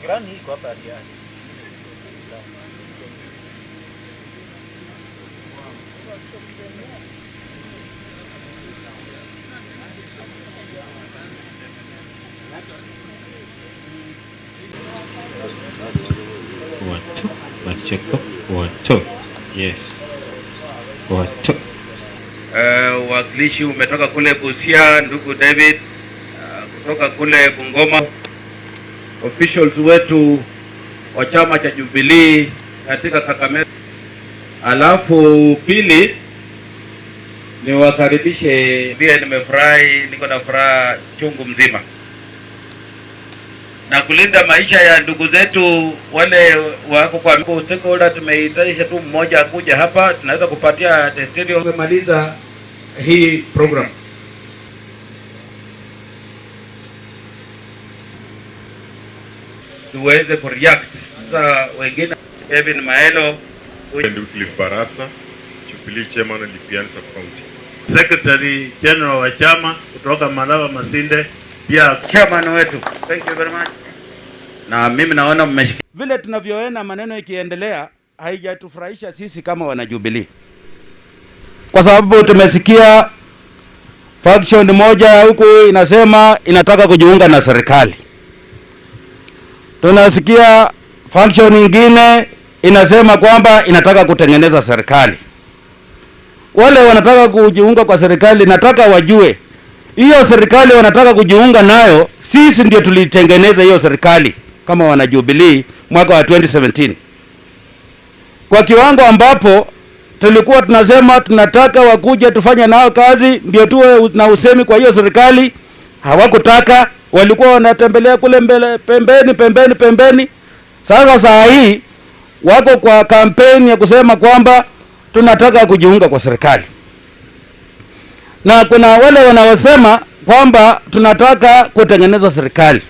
Grani iko hapa ya. Watu. Yes. Watu. Wakilishi umetoka kule Busia, ndugu David, kutoka kule Bungoma. Officials wetu wa chama cha Jubilee katika Kakamega. Alafu pili ni wakaribishe, pia nimefurahi, niko na furaha chungu mzima. Na kulinda maisha ya ndugu zetu wale wako kwa stakeholder, tumehitaji tu mmoja akuja hapa, tunaweza kupatia testimony. Tumemaliza hii program. Tuweze kureact. Sasa wengine Kevin Maelo, Cliff Barasa, Jubilee Chairman Lipiani Sub County. Secretary General wa chama kutoka Malawa Masinde, pia chairman wetu. Thank you very much. Na mimi naona mmeshikia. Vile tunavyoona maneno ikiendelea haijatufurahisha sisi kama wana Jubilee. Kwa sababu tumesikia faction moja huku inasema inataka kujiunga na serikali. Tunasikia faction nyingine inasema kwamba inataka kutengeneza serikali. Wale wanataka kujiunga kwa serikali, nataka wajue hiyo serikali wanataka kujiunga nayo, sisi ndio tulitengeneza hiyo serikali kama wana Jubilee mwaka wa 2017. Kwa kiwango ambapo tulikuwa tunasema tunataka wakuje tufanye nao kazi ndio tuwe na usemi kwa hiyo serikali, hawakutaka, walikuwa wanatembelea kule mbele pembeni. Sasa saa hii wako kwa kampeni ya kusema kwamba tunataka kujiunga kwa serikali. Na kuna wale wanaosema kwamba tunataka kutengeneza serikali.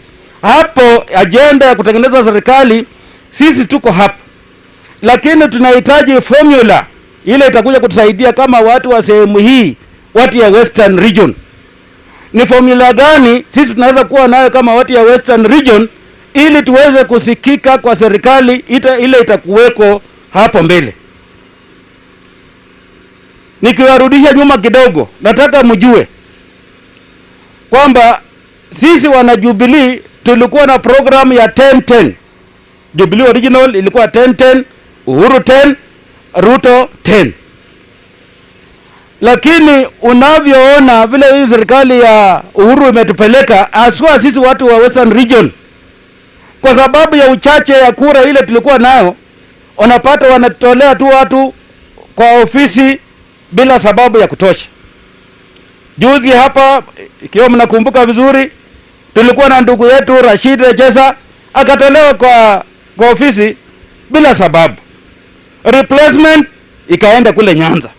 Hapo agenda ya kutengeneza serikali sisi tuko hapo. Lakini tunahitaji formula ile itakuja kutusaidia kama watu wa sehemu hii, watu ya Western Region. Ni formula gani sisi tunaweza kuwa nayo kama watu ya Western Region ili tuweze kusikika kwa serikali ile itakuweko hapo mbele. Nikiwarudisha nyuma kidogo, nataka mjue kwamba sisi wana Jubilee tulikuwa na program ya 10-10. Jubilee original ilikuwa 10-10, Uhuru 10, Ruto 10. Lakini unavyoona vile hii serikali ya Uhuru imetupeleka, aswa sisi watu wa Western Region, kwa sababu ya uchache ya kura ile tulikuwa nayo, unapata wanatolea tu watu kwa ofisi bila sababu ya kutosha. Juzi hapa, ikiwa mnakumbuka vizuri, tulikuwa na ndugu yetu Rashid Rejesa akatolewa kwa ofisi bila sababu. Replacement ikaenda kule Nyanza.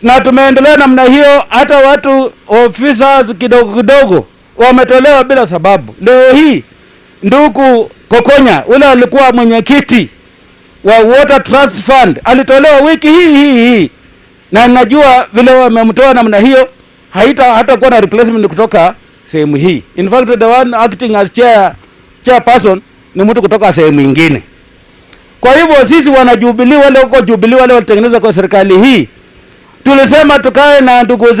Na tumeendelea namna hiyo, hata watu officers kidogo wametolewa bila sababu. Leo hii ndugu Kokonya ule alikuwa mwenyekiti wa Water Trust Fund alitolewa wiki hii. Na najua vile wamemtoa namna hiyo hata kuwa na replacement kutoka sehemu hii. In fact the one acting as chairperson ni mtu kutoka sehemu nyingine. Kwa hivyo sisi wana Jubilee wale huko Jubilee wale walitengeneza kwa serikali hii, tulisema tukae na ndugu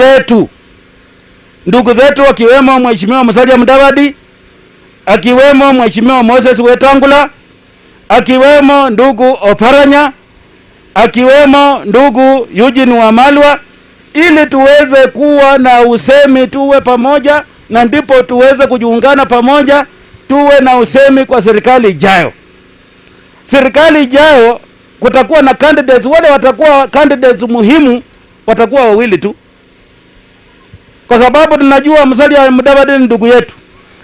zetu wakiwemo Mheshimiwa Musalia Mudavadi, akiwemo Mheshimiwa Moses Wetangula, akiwemo ndugu Oparanya, akiwemo ndugu Eugene Wamalwa, ili tuweze kuwa na usemi, tuwe pamoja, na ndipo tuweze kujiungana pamoja, tuwe na usemi kwa serikali ijayo. Serikali ijayo kutakuwa na candidates, wale watakuwa candidates muhimu watakuwa wawili tu. Kwa sababu tunajua Musalia Mudavadi ni ndugu yetu.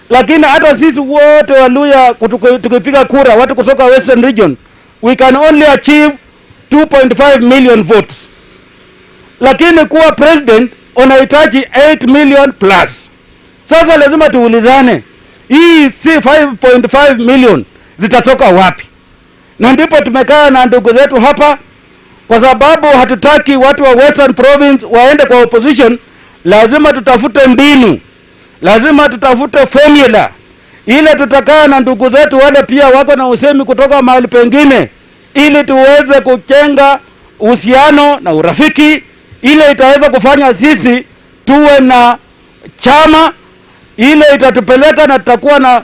Lakini hata sisi wote Waluya tukipiga kura watu kutoka Western Region, we can only achieve 2.5 million votes. Lakini kuwa president unahitaji 8 million plus. Sasa lazima tuulizane, hii si 5.5 million zitatoka wapi? Na ndipo tumekaa na ndugu zetu hapa, kwa sababu hatutaki watu wa Western Province waende kwa opposition. Lazima tutafute mbinu lazima tutafute formula ile tutakaa na ndugu zetu wale pia wako na usemi kutoka mahali pengine, ili tuweze kujenga uhusiano na urafiki, ile itaweza kufanya sisi tuwe na chama, ile itatupeleka na tutakuwa na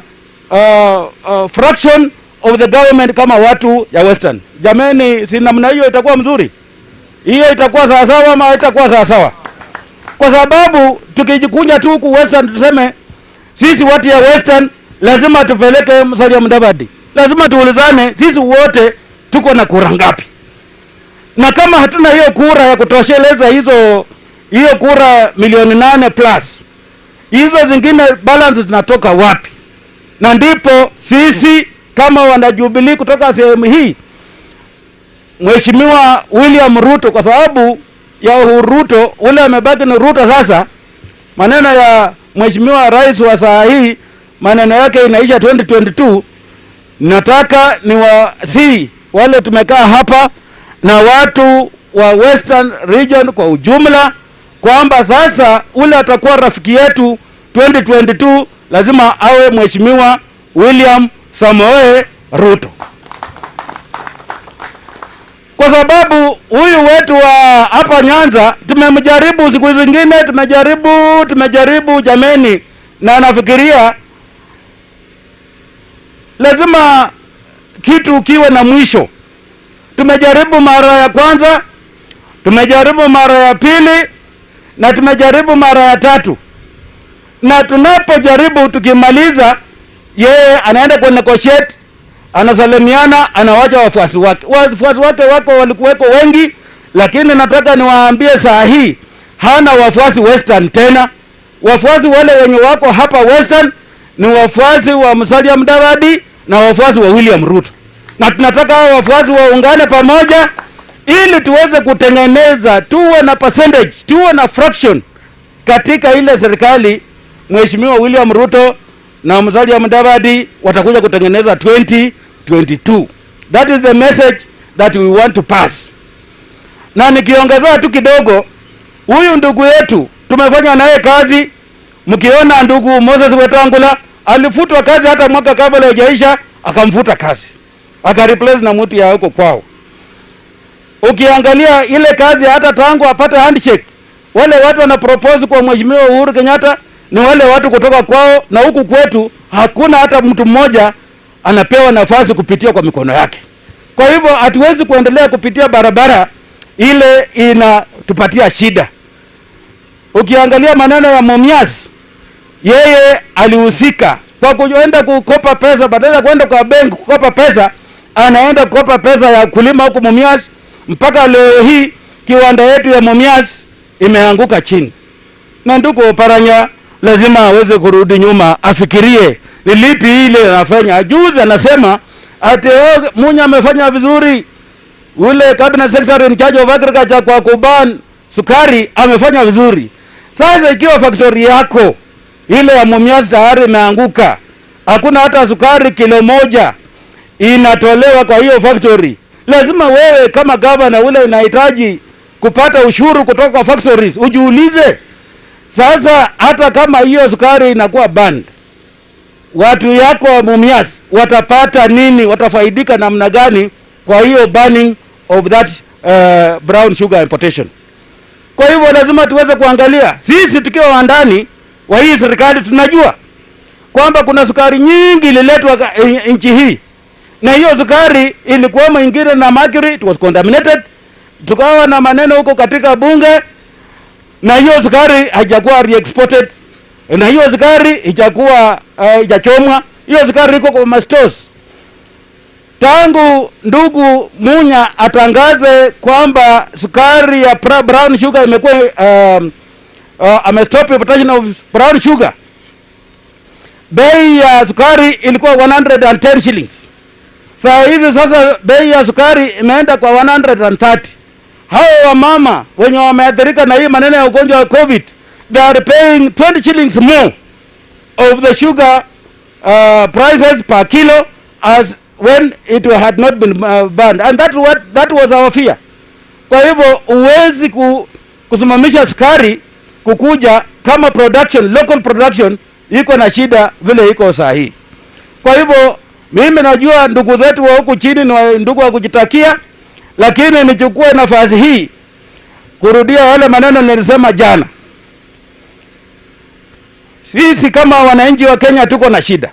fraction of the government kama watu ya Western. Jameni, si namna hiyo itakuwa mzuri? Hiyo itakuwa sawa sawa ama itakuwa sawa sawa? Kwa sababu tukijikunja tu ku Western tuseme sisi watu ya Western lazima tupeleke Musalia Mudavadi. Lazima tuulizane sisi wote tuko na kura ngapi? Na kama hatuna hiyo kura ya kutosheleza hiyo kura milioni 8 plus, hizo zingine balance zinatoka wapi? Na ndipo sisi kama wana Jubilee kutoka sehemu hii, Mheshimiwa William Ruto, kwa sababu ya Ruto ule amebaki ni Ruto sasa, maneno ya Mheshimiwa Rais wa saa hii maneno yake inaisha 2022. Nataka ni wale tumekaa hapa na watu wa Western Region kwa ujumla kwamba sasa ule atakuwa rafiki yetu 2022 lazima awe Mheshimiwa William Samoei Ruto, kwa sababu huyu wetu wa hapa Nyanza tumemjaribu siku zingine, tumejaribu jameni, na nafikiria lazima kitu kiwe na mwisho. Tumejaribu mara ya kwanza, tumejaribu mara ya pili, na tumejaribu mara ya tatu. Na tunapojaribu tukimaliza, yeye anaenda kwa negotiate, anasalimiana, anawacha wafuasi wake. Wafuasi wake wako walikuweko wengi, lakini nataka niwaambie saa hii hana wafuasi Western tena. Wafuasi wale wenye wako hapa Western ni wafuasi wa Musalia Mudavadi na wafuasi wa William Ruto. Na tunataka hao wafuasi waungane pamoja ili tuweze kutengeneza, tuwe na percentage, tuwe na fraction katika ile serikali Mheshimiwa William Ruto na Musalia Mudavadi watakuja kutengeneza 2022. That is the message that we want to pass. Na nikiongezea tu kidogo, huyu ndugu yetu tumefanya naye kazi. Mkiona ndugu Moses Wetangula alifutwa kazi hata mwaka kabla hujaisha, akamfuta kazi, akareplace na mtu ya huko kwao. Ukiangalia ile kazi hata tangu apate handshake, wale watu wana propose kwa Mheshimiwa Uhuru Kenyatta ni wale watu kutoka kwao, na huku kwetu hakuna hata mtu mmoja anapewa nafasi kupitia kwa mikono yake. Kwa hivyo hatuwezi kuendelea kupitia barabara ile inatupatia shida. Ukiangalia maneno ya Mumias, yeye alihusika kwa kuenda kukopa pesa, badala ya kwenda kwa benki kukopa pesa, anaenda kukopa pesa ya kulima huko Mumias. Mpaka leo hii kiwanda yetu ya Mumias imeanguka chini. Na ndugu Oparanya lazima aweze kurudi nyuma, afikirie ni lipi ile anafanya. Juzi anasema ati Munya amefanya vizuri, ule cabinet secretary in charge of agriculture kwa kuban sukari amefanya vizuri. Sasa ikiwa factory yako ile ya Mumias tayari imeanguka, hakuna hata sukari kilo moja inatolewa kwa hiyo factory, lazima wewe kama governor ule unahitaji kupata ushuru kutoka factories ujiulize, sasa hata kama hiyo sukari inakuwa banned, watu yako wa Mumias watapata nini? Watafaidika namna gani kwa hiyo banning of that brown sugar importation? Kwa hivyo lazima tuweze kuangalia, sisi tukiwa ndani wa hii serikali tunajua kwamba kuna sukari nyingi ililetwa nchi hii, na hiyo sukari ilikuwa mwingine na mercury, it was contaminated. Tukawa na maneno huko katika bunge, na hiyo sukari haijakuwa re-exported, na hiyo sukari haijakuwa haijachomwa. Hiyo sukari iko kwa stores. Tangu ndugu Munya atangaze kwamba sukari ya brown sugar imekuwa amestop importation of brown sugar, bei ya sukari ilikuwa 110 shillings. Saa hizi sasa bei ya sukari imeenda kwa 130. Hao wamama wenye wameathirika na hii maneno ya ugonjwa wa COVID, they are paying 20 shillings more of the sugar prices per kilo as when it had not been banned, and that was our fear. Kwa hivyo uwezi kusimamisha sukari kukuja kama production, local production iko na shida vile iko sahihi. Kwa hivyo mimi najua ndugu zetu wa huku chini ni ndugu wa kujitakia, lakini nichukue nafasi hii kurudia wale maneno nilisema jana. Sisi kama wananchi wa Kenya tuko na shida,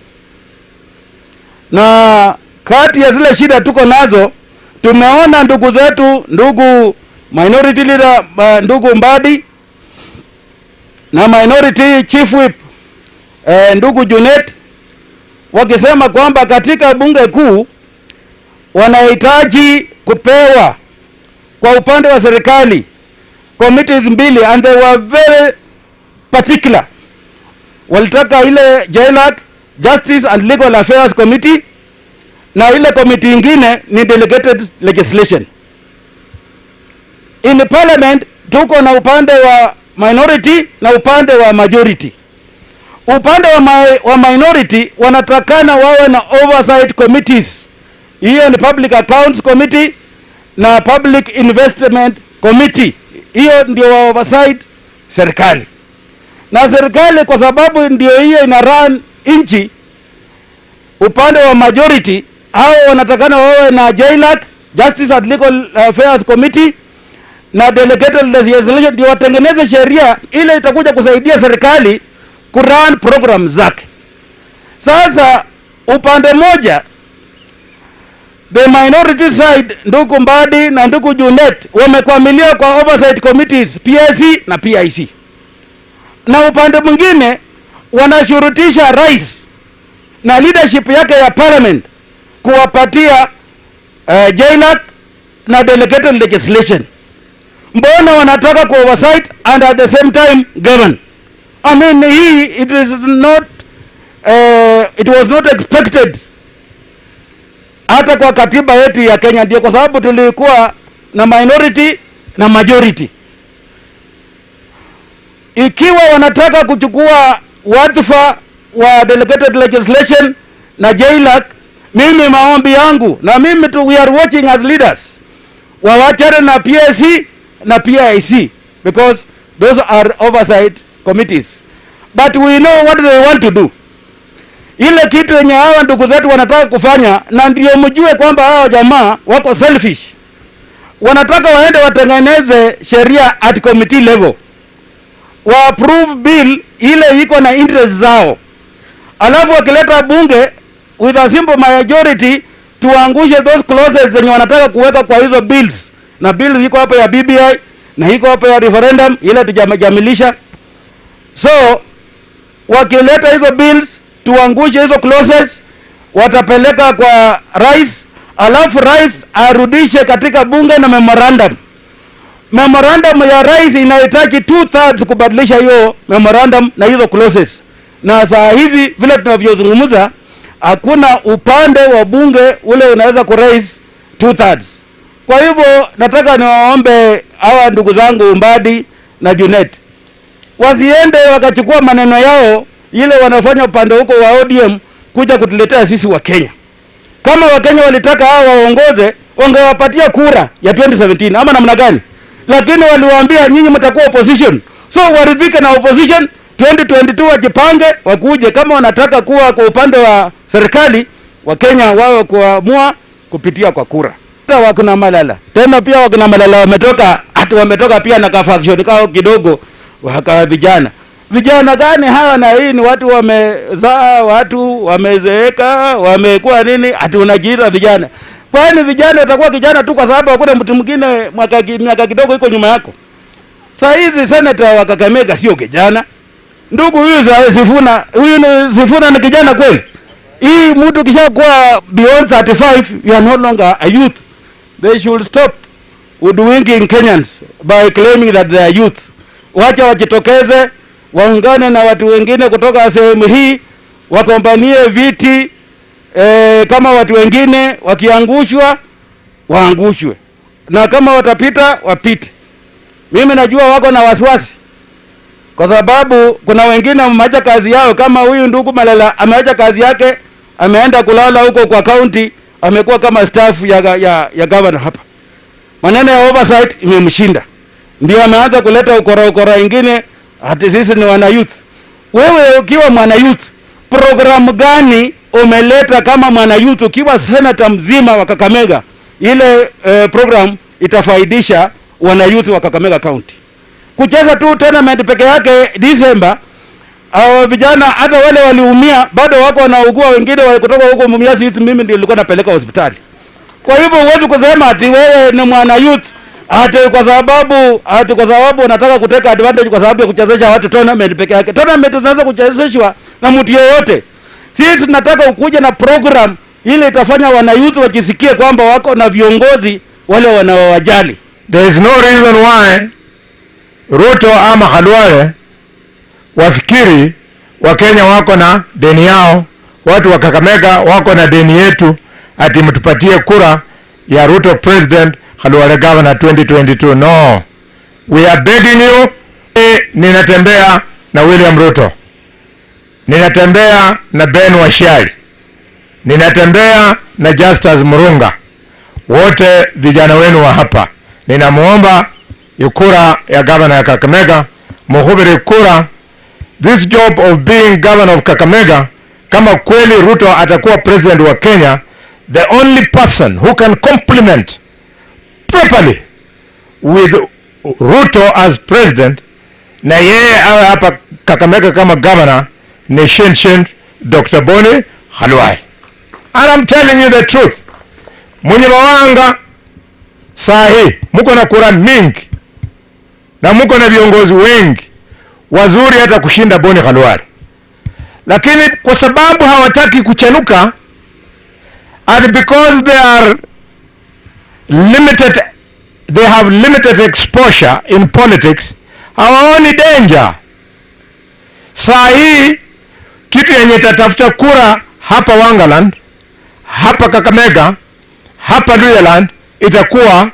na kati ya zile shida tuko nazo, tumeona ndugu zetu, ndugu minority leader ndugu Mbadi na minority chief whip ndugu Junet wakisema kwamba katika bunge kuu wanahitaji kupewa kwa upande wa serikali committees mbili, and they were very particular. Walitaka ile JLAC, Justice and Legal Affairs Committee, na ile committee ingine ni delegated legislation. In the parliament tuko na upande wa minority na upande wa majority. Upande wa minority wanatakana wawe na oversight committees. Hiyo ni Public Accounts Committee na Public Investment Committee. Hiyo ndio oversight serikali. Na serikali kwa sababu ndio hiyo ina run inchi, upande wa majority hao wanatakana wawe na JLAC, Justice and Legal Affairs Committee na delegated legislation, ndio watengeneze sheria ile itakuja kusaidia serikali kurun program zake. Sasa upande moja, the minority side, ndugu Mbadi na ndugu Junet wamekwamilia kwa oversight committees PIC na PIC, na upande mwingine wanashurutisha rais na leadership yake ya parliament kuwapatia JLAC na delegated legislation. Mbona wanataka ku oversight and at the same time govern? I mean, it was not expected hata kwa katiba yetu ya Kenya. Ndio kwa sababu tulikuwa na minority na majority. Ikiwa wanataka kuchukua wadhifa wa delegated legislation na JLAC, mimi maombi yangu, na mimi we are watching as leaders, wawachane na PSC na PIC, because those are oversight committees. But we know what they want to do. Ile kitu yenye hawa ndugu zetu wanataka kufanya, na ndio mjue kwamba hawa jamaa wako selfish. Wanataka waende watengeneze sheria at committee level, wa approve bill ile iko na interest zao, alafu wakileta bunge with a simple majority tuangushe those clauses zenye wanataka kuweka kwa hizo bills. Na bill iko hapa ya BBI na iko hapa ya referendum ile tujamilisha. So wakileta hizo bills tuangushe hizo clauses, watapeleka kwa rais, alafu rais arudishe katika bunge na memorandum. Memorandum ya rais inahitaji 2/3 kubadilisha hiyo memorandum na hizo clauses. Na saa hizi vile tunavyozungumza, hakuna upande wa bunge ule unaweza ku raise 2/3. Kwa hivyo nataka niwaombe hawa ndugu zangu Mbadi na Junet wasiende wakachukua maneno yao ile wanafanya upande huko wa ODM kuja kutuletea sisi wa Kenya. Kama wa Kenya walitaka hao waongoze, wangewapatia kura ya 2017 ama namna gani? Lakini waliwaambia nyinyi mtakuwa opposition. So waridhike na opposition, 2022 wajipange wakuje. Kama wanataka kuwa kwa upande wa serikali, wa Kenya wao kuamua kupitia kwa kura. Wakina Malala tena pia wakina Malala wametoka pia na ka faction kao kidogo waka vijana gani hawa? Na hii ni watu wamezaa, watu wamezeeka, wamekuwa nini, ati unajiita vijana. Kwani vijana utakuwa kijana tu kwa sababu hakuna mtu mwingine miaka kidogo iko nyuma yako? Sasa hizi senator wa Kakamega sio kijana. Ndugu huyu Sifuna ni kijana kweli? Hii mtu kishakuwa beyond 35, you are no longer a youth. They should stop hoodwinking Kenyans by claiming that they are youth. Wacha wajitokeze, waungane na watu wengine kutoka sehemu hii, wakompanie viti kama watu wengine. Wakiangushwa waangushwe, na kama watapita wapite. Mimi najua wako na wasiwasi kwa sababu kuna wengine wameacha kazi yao, kama huyu ndugu Malala ameacha kazi yake, ameenda kulala huko kwa county, amekuwa kama staff ya governor hapa. Maneno ya oversight imemshinda, ndio ameanza kuleta ukora ingine ati sisi ni wana youth. Wewe ukiwa mwana youth, program gani umeleta kama mwana youth ukiwa senator mzima wa Kakamega? Ile program itafaidisha wana youth wa Kakamega County. Kucheza tu tournament peke yake December, vijana hata wale waliumia bado wako wanaugua, wengine kutoka huko Mumias East mimi ndio nilikuwa napeleka hospitali. Kwa hivyo huwezi kusema ati wewe ni mwana youth ati kwa sababu unataka kuteka advantage kwa sababu ya kuchezesha watu tournament peke yake. Tournament zinaweza kuchezeshwa na mtu yeyote. Sisi tunataka ukuje na program ile itafanya wana youth wajisikie kwamba wako na viongozi wale wanaowajali. There is no reason why Ruto ama Khalwale wafikiri Wakenya wako na deni yao, watu wa Kakamega wako na deni yetu, ati mtupatie kura ya Ruto president, Khalwale governor 2022. No. We are begging you. Ninatembea na William Ruto. Ninatembea na Ben Washiali. Ninatembea na Justus Murunga. Wote vijana wenu wa hapa. Ninamuomba kura ya governor ya Kakamega, muhubiri kura. This job of being governor of Kakamega, kama kweli Ruto atakuwa president wa Kenya, the only person who can complement properly with Ruto as president na yeye awe hapa Kakamega kama governor ni Shen Dr. Boni Khalwale. And I'm telling you the truth. Munyamawanga sahi muko na kura mingi na muko na viongozi wengi wazuri hata kushinda Boni Khalwale, lakini kwa sababu hawataki kuchanuka, and because they have limited exposure in politics, hawaoni danger. Saa hii kitu yenye tatafuta kura hapa Wangaland, hapa Kakamega, hapa Luyaland itakuwa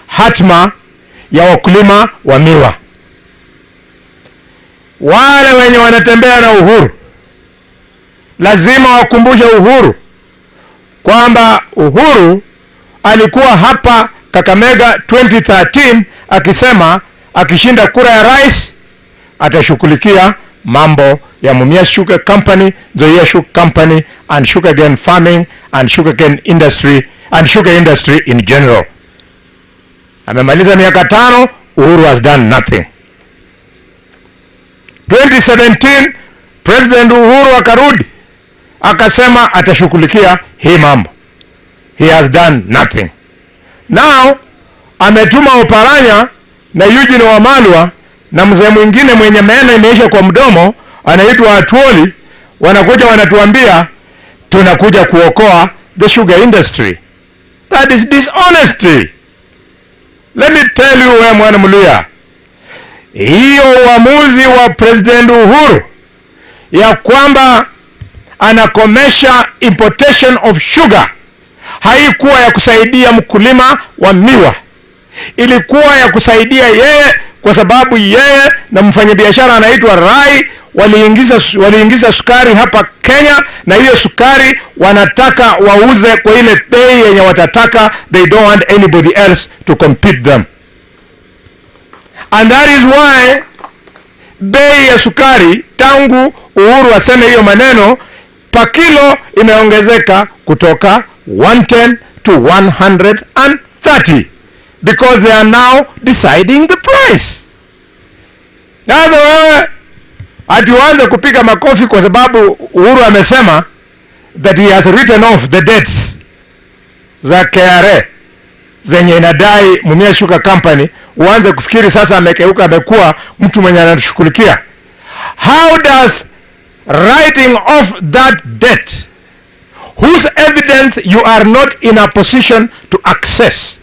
hatma ya wakulima wa miwa. Wale wenye wanatembea na Uhuru lazima wakumbushe Uhuru kwamba Uhuru alikuwa hapa Kakamega 2013 akisema akishinda kura ya rais atashughulikia mambo ya Mumias Sugar Company, Nzoia Sugar Company, and sugarcane farming and sugarcane industry and sugar industry in general. Amemaliza miaka 5, Uhuru has done nothing. 2017 President Uhuru akarudi akasema atashughulikia hii mambo. He has done nothing. Now ametuma Oparanya na Eugene Wamalwa na mzee mwingine mwenye meno imeisha kwa mdomo anaitwa Atuoli, wanakuja wanatuambia tunakuja kuokoa the sugar industry. That is dishonesty. Let me tell you, we mwana Mluya, hiyo uamuzi wa President Uhuru ya kwamba anakomesha importation of sugar haikuwa ya kusaidia mkulima wa miwa, ilikuwa ya kusaidia yeye, kwa sababu yeye na mfanyabiashara anaitwa Rai waliingiza sukari hapa Kenya, na hiyo sukari wanataka wauze kwa ile bei yenye watataka. They don't want anybody else to compete them, and that is why bei ya sukari tangu Uhuru aseme hiyo maneno per kilo imeongezeka kutoka 110 to 130, because they are now deciding the price. Sasa wewe atuanze kupiga makofi kwa sababu Uhuru amesema that he has written off the debts za KRA zenye inadai Mumias Sugar Company, uanze kufikiri sasa amekeuka, amekuwa mtu mwenye anashughulikia. How does writing off that debt, whose evidence you are not in a position to access,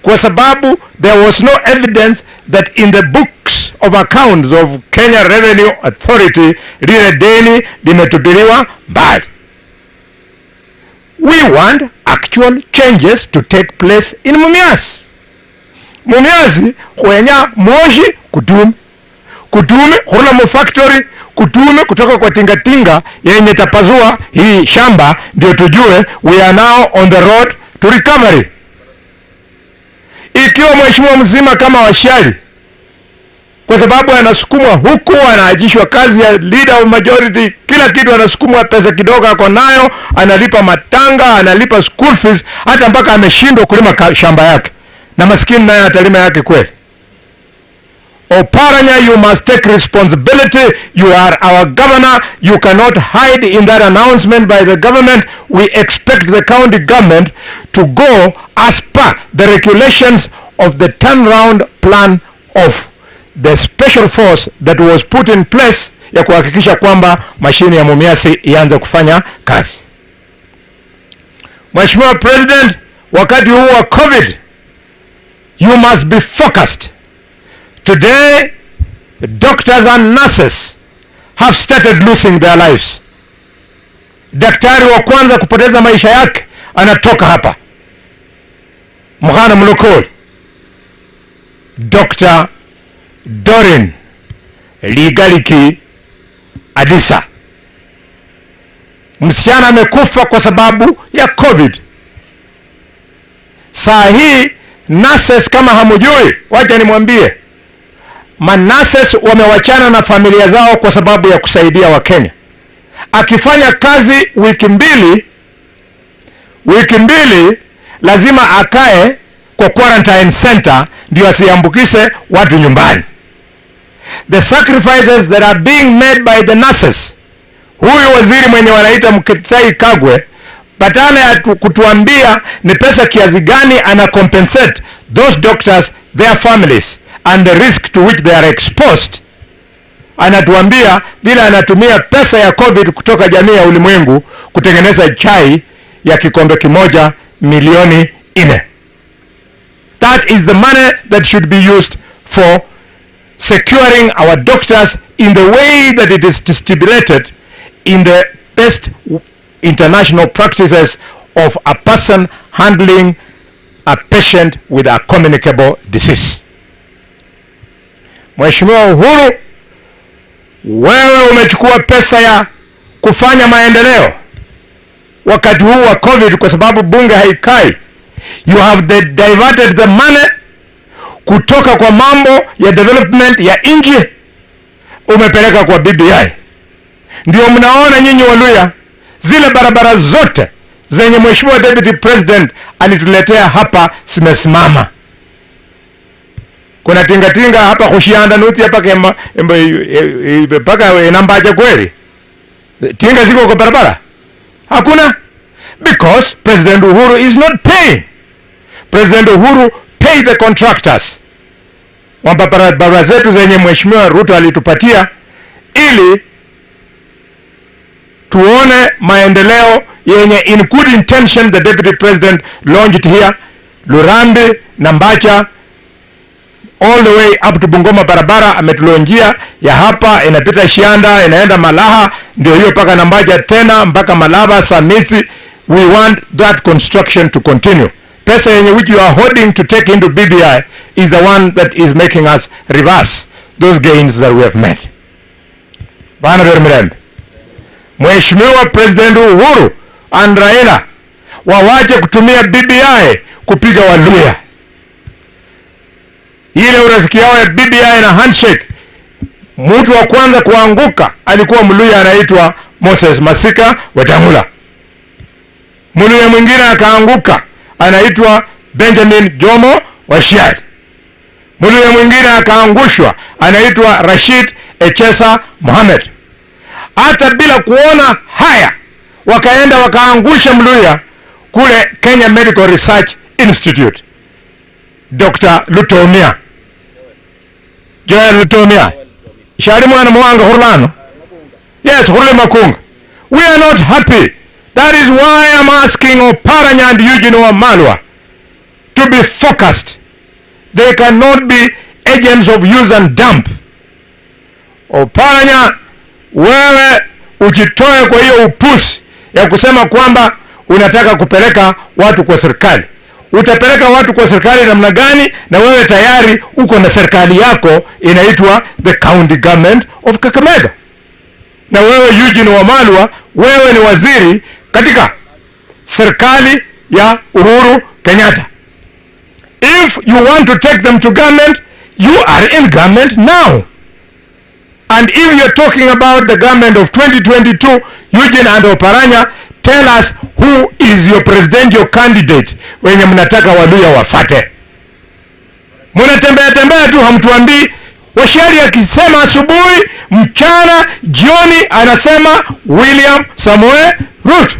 kwa sababu there was no evidence that in the books of accounts of Kenya Revenue Authority lile deni limetupiliwa mbali. We want actual changes to take place in Mumias. Mumias kwenya moshi kutume hula mu factory kutume kutoka kwa tingatinga yenye tapazua hii shamba, ndio tujue we are now on the road to recovery. Ikiwa mheshimiwa mzima kama Washiali kwa sababu anasukumwa huku, anaajishwa kazi ya leader of majority, kila kitu anasukumwa, pesa kidogo ako nayo, analipa matanga, analipa school fees, hata mpaka ameshindwa kulima shamba yake, na maskini naye atalima yake kweli? Oparanya, you must take responsibility. You are our governor. You cannot hide in that announcement by the government. We expect the county government to go as per the regulations of the turnaround plan of the special force that was put in place ya kuhakikisha kwamba mashine ya Mumias ianze kufanya kazi. Mheshimiwa President, wakati huu wa COVID, you must be focused. Today, doctors and nurses have started losing their lives. Daktari wa kwanza kupoteza maisha yake anatoka hapa, Mukhana Mulokol, Dr. Dorin Ligaliki Adisa. Msichana amekufa kwa sababu ya COVID. Saa hii nurses, kama hamujui, wacha nimwambie, manurses wamewachana na familia zao kwa sababu ya kusaidia Wakenya. Akifanya kazi wiki mbili lazima akae kwa quarantine center ndio asiambukise watu nyumbani. The sacrifices that are being made by the nurses. Huyu waziri mwenye wanaita Mutahi Kagwe, badala ya kutuambia ni pesa kiasi gani ana compensate those doctors, their families and the risk to which they are exposed, anatuambia bila anatumia pesa ya COVID kutoka jamii ya ulimwengu kutengeneza chai ya kikombe kimoja milioni 4. That is the money that should be used for securing our doctors in the way that it is stipulated in the best international practices of a person handling a patient with a communicable disease. Mheshimiwa Uhuru, wewe umechukua pesa ya kufanya maendeleo wakati huu wa COVID kwa sababu bunge haikai. You have diverted the money kutoka kwa mambo ya development ya nchi, umepeleka kwa BBI. Ndio mnaona nyinyi Waluya, zile barabara zote zenye Mheshimiwa Deputy President alituletea hapa zimesimama. Kuna tinga hapa kushianda nuti hapa kema mpaka inambaje kweli? Tinga ziko kwa barabara? Hakuna. Because President Uhuru is not paying. President Uhuru pay the contractors. Wamba barabara zetu zenye Mheshimiwa Ruto alitupatia ili tuone maendeleo yenye in good intention the Deputy President launched here, Lurambi, Nambacha, all the way up to Bungoma barabara ametulonjia ya hapa inapita Shianda inaenda Malaha ndio hiyo paka Nambacha tena mpaka Malaba Samisi. We want that construction to continue. Pesa yenye which you are holding to take into BBI is the one that is making us reverse those gains that we have made. Bana Vermirembe, Mheshimiwa President Uhuru and Raila wawache kutumia BBI kupiga Waluya. Ile urafiki yao ya BBI na handshake, mtu wa kwanza kuanguka alikuwa Mluya anaitwa Moses Masika Wetangula. Mluya mwingine akaanguka anaitwa Benjamin Jomo Washiali. Mluya mwingine akaangushwa anaitwa Rashid Echesa Mohamed. Hata bila kuona haya wakaenda wakaangusha Mluya kule Kenya Medical Research Institute. Dr. Lutomia, Joel Lutomia, Shari mwana mwanga hurlano. Yes, hurle makunga. We are not happy. That is why I'm asking Oparanya and Eugene Wamalwa to be focused. They cannot be agents of use and dump. Oparanya, wewe ujitoe kwa hiyo upusi ya kusema kwamba unataka kupeleka watu kwa serikali. Utapeleka watu kwa serikali namna gani na wewe tayari uko na serikali yako inaitwa the County Government of Kakamega? Na wewe Eugene Wamalwa, wewe ni waziri katika serikali ya Uhuru Kenyatta. If you want to take them to government, You are in government now. And if you're talking about the government of 2022, Eugene and Oparanya, tell us who is your presidential candidate wenye mnataka Waluya wafate. Mnatembea tembea tu, hamtuambii. Washari akisema asubuhi, mchana, jioni anasema William Samoei Ruto.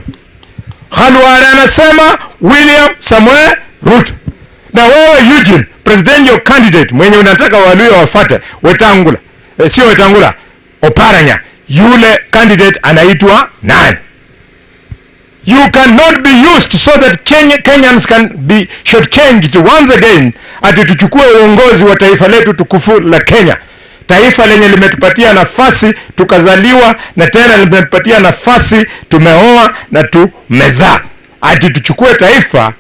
Khalwale anasema William Samoei Ruto. Na wewe Eugene, presidential candidate mwenye unataka Waluya wafate, Wetangula, sio Wetangula, Oparanya, yule candidate anaitwa nani? You cannot be used so that Kenyans can be shortchanged once again, ati tuchukue uongozi wa taifa letu tukufu la Kenya, taifa lenye limetupatia nafasi tukazaliwa, na tena limetupatia nafasi tumeoa na tumezaa, ati tuchukue taifa,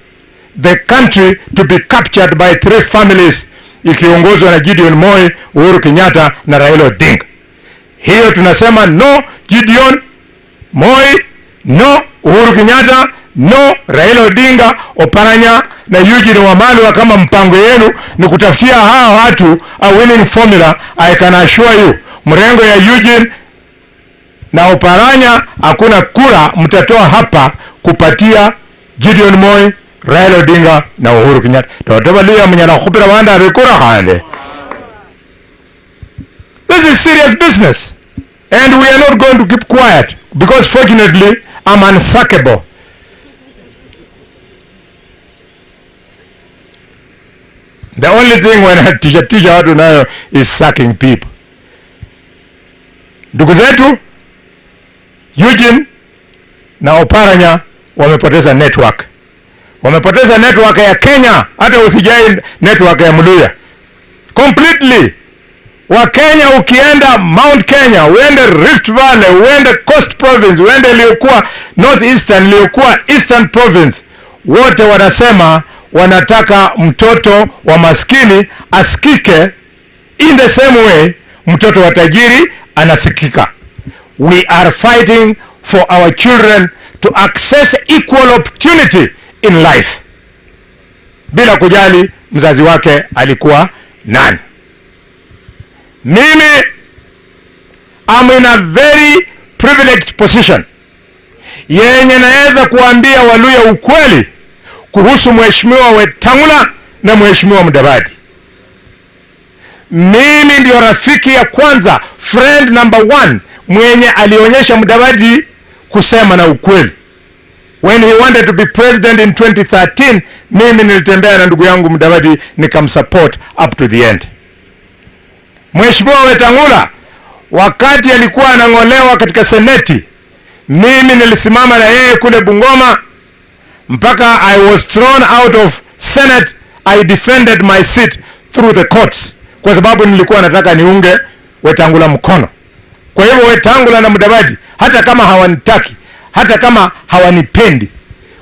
the country to be captured by 3 families ikiongozwa na Gideon Moi, Uhuru Kenyatta na Raila Odinga. Hiyo tunasema no Gideon Moi, no Uhuru Kenyatta, no Raila Odinga. Oparanya na Eugene Wamalwa, kama mpango yenu ni kutafutia hawa watu a winning formula, I can assure you, mrengo ya Eugene na Oparanya hakuna kura mtatoa hapa kupatia Gideon Moi, Raila Odinga na Uhuru Kenyatta. Totobalia mnyana khupira wanda rekura khale. This is serious business, and we are not going to keep quiet, because fortunately I'm unsackable. The only thing when I teach watu nayo is sacking people. Ndugu zetu Eugene na Oparanya wamepoteza network. Wamepoteza network ya Kenya, hata usijai network ya Mluya. Completely. Wa Kenya ukienda Mount Kenya, uende Rift Valley, uende Coast Province, uende iliyokuwa Northeastern, iliyokuwa Eastern Province, wote wanasema wanataka mtoto wa maskini asikike in the same way mtoto wa tajiri anasikika. We are fighting for our children to access equal opportunity in life, bila kujali mzazi wake alikuwa nani. Mimi I'm in a very privileged position yenye naweza kuambia Waluya ukweli kuhusu Mheshimiwa Wetangula na Mheshimiwa Mudavadi. Mimi ndio rafiki ya kwanza, friend number 1 mwenye alionyesha Mudavadi kusema na ukweli. When he wanted to be president in 2013, mimi nilitembea na ndugu yangu Mudavadi nikamsupport up to the end. Mheshimiwa Wetangula wakati alikuwa anangolewa katika seneti, mimi nilisimama na yeye kule Bungoma mpaka I was thrown out of Senate. I defended my seat through the courts kwa sababu nilikuwa nataka niunge Wetangula mkono. Kwa hivyo Wetangula na Mudavadi, hata kama hawanitaki, hata kama hawanipendi,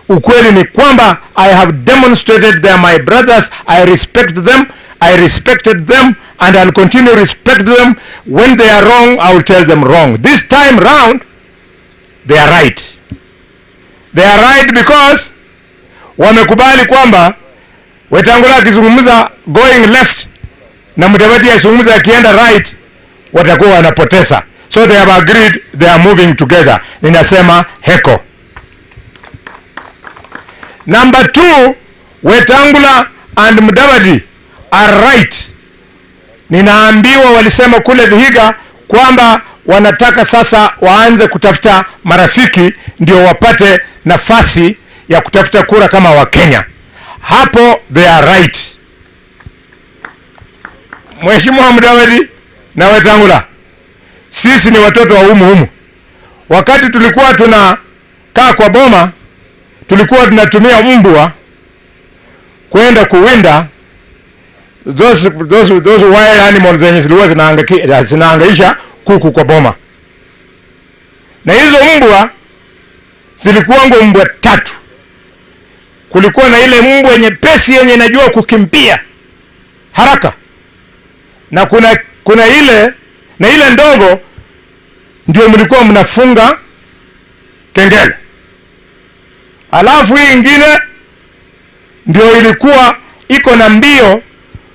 ukweli ni kwamba I have demonstrated they are my brothers. I respect them, I respected them, and I'll continue to respect them. When they are wrong, I will tell them wrong. This time round, they are right. They are right because wamekubali kwamba Wetangula akizungumza going left na Mudavadi akizungumza akienda right, watakuwa wanapoteza. So they have agreed, they are moving together. Ninasema heko. Number 2, Wetangula and Mudavadi are right. Ninaambiwa walisema kule Vihiga kwamba wanataka sasa waanze kutafuta marafiki ndio wapate nafasi ya kutafuta kura kama wa Kenya. Hapo they are right. Mheshimiwa Mudavadi na Wetangula, sisi ni watoto wa humu. Wakati tulikuwa tunakaa kwa boma, tulikuwa tunatumia mbwa kwenda kuwinda those wild animals zenye zilikuwa zinahangaisha kuku kwa boma. Na hizo mbwa zilikuwa mbwa 3. Kulikuwa na ile mbwa nyepesi yenye inajua kukimbia haraka, na kuna ile ndogo ndio mlikuwa mnafunga kengele. Alafu hii ingine ndio ilikuwa iko na mbio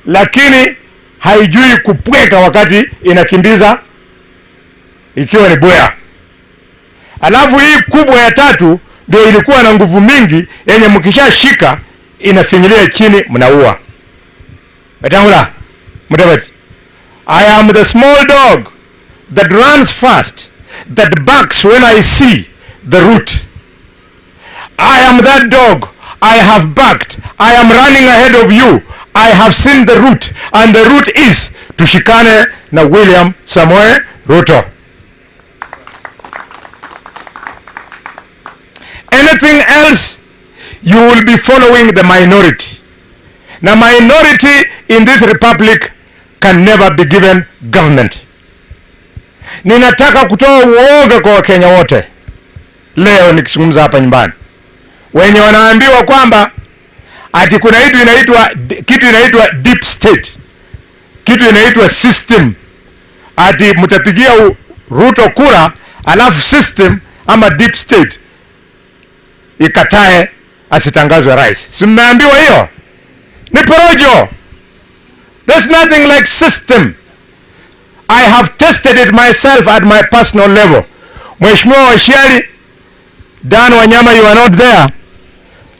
lakini haijui kupweka wakati inakimbiza ikiwa ni boya. Alafu hii kubwa ya tatu ndio ilikuwa na nguvu mingi, yenye mkishashika inafinyilia chini mnaua. Wetangula Mudavadi, I am the small dog that runs fast, that barks when I see the root. I am that dog. I have barked. I am running ahead of you. I have seen the root, and the root is tushikane na William Samoei Ruto. Anything else, you will be following the minority. Now, minority in this republic can never be given government. Ninataka kutoa uoga kwa Wakenya wote leo nikizungumza hapa nyumbani, wenye wanaambiwa kwamba ati kuna kitu inaitwa deep state, kitu inaitwa system, ati mtapigia Ruto kura alafu system ama deep state ikatae asitangazwe rais. Si mmeambiwa hiyo? Ni porojo. There's nothing like system. I have tested it myself at my personal level. Mheshimiwa Washiali, Dan Wanyama, you are not there.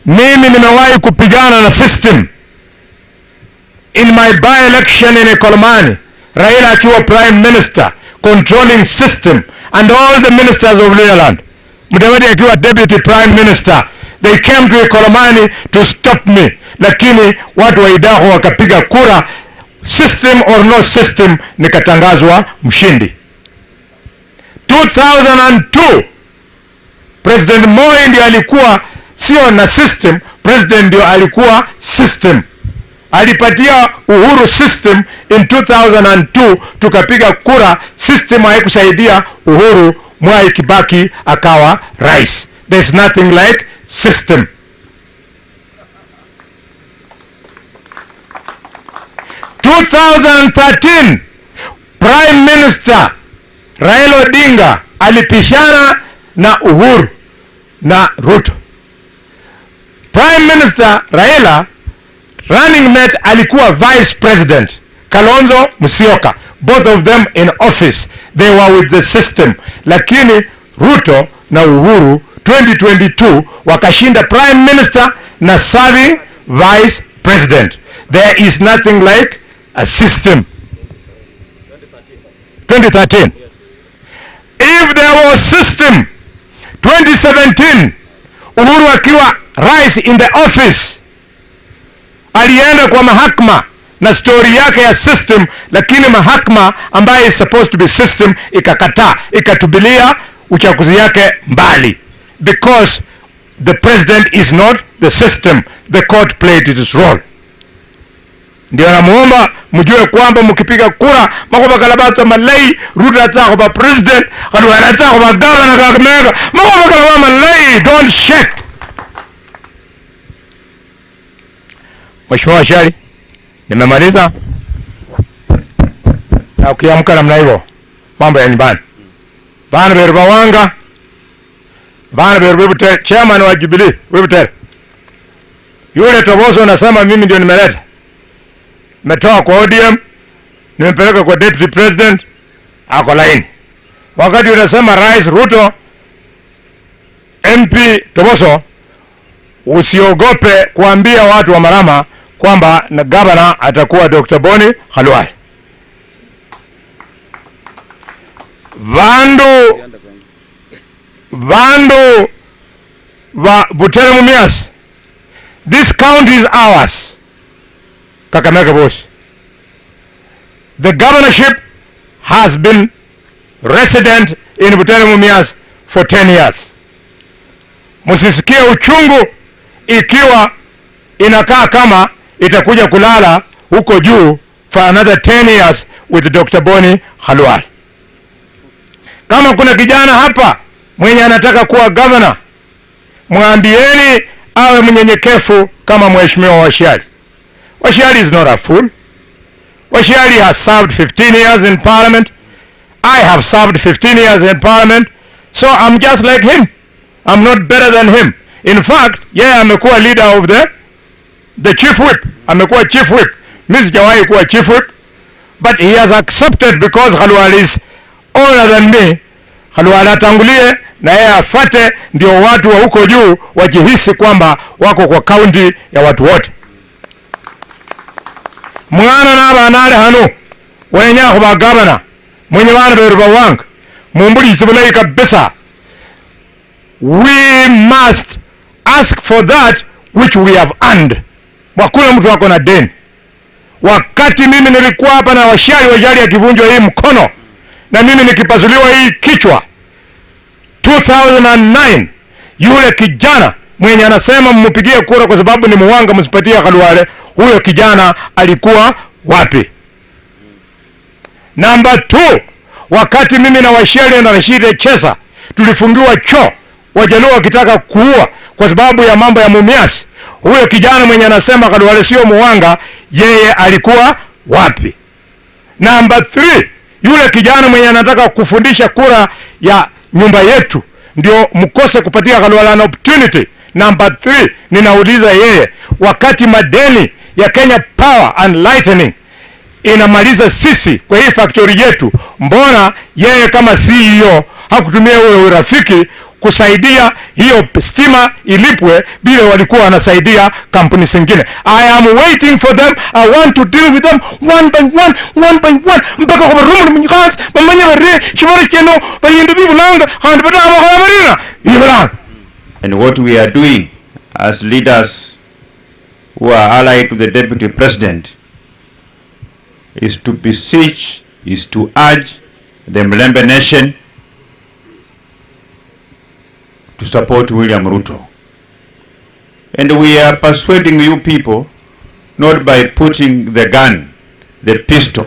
Mimi nimewahi kupigana na system in my by-election in Ikolomani, Raila akiwa prime minister, controlling system, and all the ministers of Leland, Mudavadi akiwa deputy prime minister. They came to Ikolomani to stop me, lakini watu wa Idaho wakapiga kura, system or no system, nikatangazwa mshindi. 2002 President Moi ndio alikuwa sio na system, president ndio alikuwa system. Alipatia Uhuru system in 2002, tukapiga kura, system haikusaidia Uhuru, Mwai Kibaki akawa rais. There's nothing like system. In 2013 Prime Minister Raila Odinga alipishana na Uhuru na Ruto. Prime Minister Raila running mate alikuwa Vice President Kalonzo Musyoka, both of them in office, they were with the system. Lakini Ruto na Uhuru 2022 wakashinda Prime Minister na serving Vice President. There is nothing like a system. 2013. If there was system, 2017 Uhuru akiwa rais in the office alienda kwa mahakama na story yake ya system, lakini mahakama ambayo is supposed to be system ikakataa, ikatubilia uchaguzi yake mbali, because the president is not the system. The court played its role. Ndio namuomba mjue kwamba mkipiga kura makoba kalabata malai Ruto atako ba president kadu atako ba governor Kakamega makoba kalabata malai. Don't shake. Mheshimiwa Shari, nimemaliza. Na ukiamka namna hivyo mambo ya nyumbani. Bana Berba Wanga, Bana Berba chairman wa Jubilee, wewe yule Toboso anasema mimi ndio nimeleta. Nimetoa kwa ODM, nimepeleka kwa deputy president, ako laini. Wakati unasema Rais Ruto, MP Toboso, usiogope kuambia watu wa Marama kwamba na governor atakuwa Dr. Boni Khalwale. Vandu wa Butere Mumias, this county is ours. Kakamega boss. The governorship has been resident in Butere Mumias for 10 years. Musisikie uchungu ikiwa inakaa kama itakuja kulala huko juu for another 10 years with Dr. Boni Khalwale. Kama kuna kijana hapa mwenye anataka kuwa governor, mwambieni awe mnyenyekevu kama Mheshimiwa Washiali. Washiali is not a fool. Washiali has served 15 years in parliament. I have served 15 years in parliament. So I'm just like him. I'm not better than him. In fact, amekuwa leader of the chief whip. Amekuwa chief whip. Mimi sijawahi kuwa chief whip. but he has accepted because Khalwale is older than me. Khalwale atangulie na yeye afate, ndio watu wa huko juu wajihisi kwamba wako kwa kaunti ya watu wote. Mwana na banale hano wenya kuba governor mwenye bana beru bawanga mumbuli sibulai kabisa. We must ask for that which we have earned. Wakuna mtu wako na deni. Wakati mimi nilikuwa hapa na wajali akivunjwa hii mkono na mimi nikipasuliwa hii kichwa 2009, yule kijana mwenye anasema mmupigie kura kwa sababu ni muwanga msipatie Khalwale, huyo kijana alikuwa wapi? Number 2, wakati mimi na washali na Rashid Chesa tulifungiwa choo, Wajaluo wakitaka kuua kwa sababu ya mambo ya Mumias, huyo kijana mwenye anasema Khalwale sio muwanga, yeye alikuwa wapi? Number 3, yule kijana mwenye anataka kufundisha kura ya nyumba yetu ndio mkose kupatia Khalwale an opportunity. Number 3, ninauliza yeye, wakati madeni ya Kenya Power and Lightning inamaliza sisi kwa hii factory yetu, mbona yeye kama CEO hakutumia ule urafiki kusaidia hiyo stima ilipwe bila walikuwa wanasaidia kampuni zingine? I am waiting for them. I want to deal with them one by one mpaka kwa rumu mnyikas mamanya re shibari keno bayindu bibulanga kandi badama kwa marina ibulanga. And what we are doing as leaders who are allied to the Deputy President is to beseech, is to urge the Mlembe Nation to support William Ruto. And we are persuading you people not by putting the gun, the pistol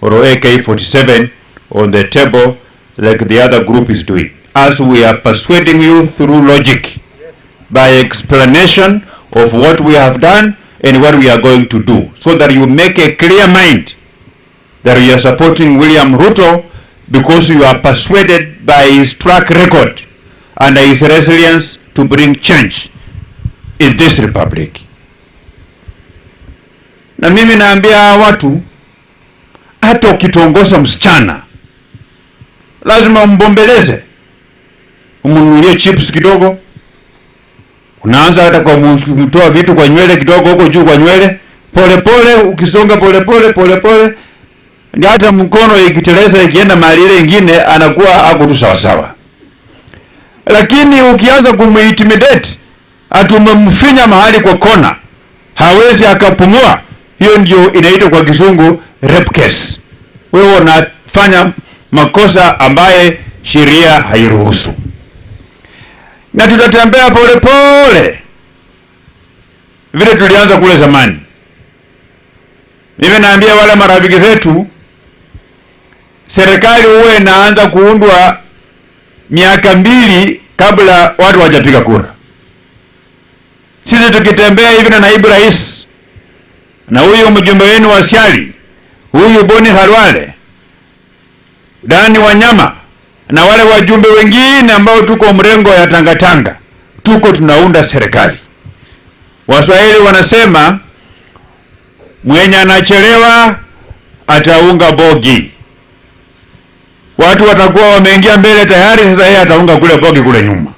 or AK-47 on the table like the other group is doing. As we are persuading you through logic, by explanation of what we have done and what we are going to do, so that you make a clear mind that you are supporting William Ruto because you are persuaded by his track record and his resilience to bring change in this republic. Na mimi naambia watu, hata ukitongoza msichana lazima umbombeleze, umununulie chips kidogo, unaanza hata kwa kumtoa vitu kwa nywele kidogo huko juu kwa nywele, pole pole ukisonga pole pole ndio hata mkono ikiteleza ikienda mahali ile nyingine anakuwa hako tu sawa sawa. Lakini ukianza kumintimidate, atumemfinya mahali kwa kona, hawezi akapumua, hiyo ndio inaitwa kwa Kizungu rape case. Wewe unafanya makosa ambaye sheria hairuhusu. Na tutatembea pole pole vile tulianza kule zamani. Mimi naambia wale marafiki zetu, serikali huwe inaanza kuundwa miaka 2 kabla watu wajapiga kura. Sisi tukitembea hivi na naibu rais na huyu mjumbe wenu wa Siali, huyu Boni Khalwale, Dani Wanyama na wale wajumbe wengine ambao tuko mrengo ya Tangatanga, tuko tunaunda serikali. Waswahili wanasema mwenye anachelewa ataunga bogi. Watu watakuwa wameingia mbele tayari, sasa yeye ataunga kule bogi kule nyuma.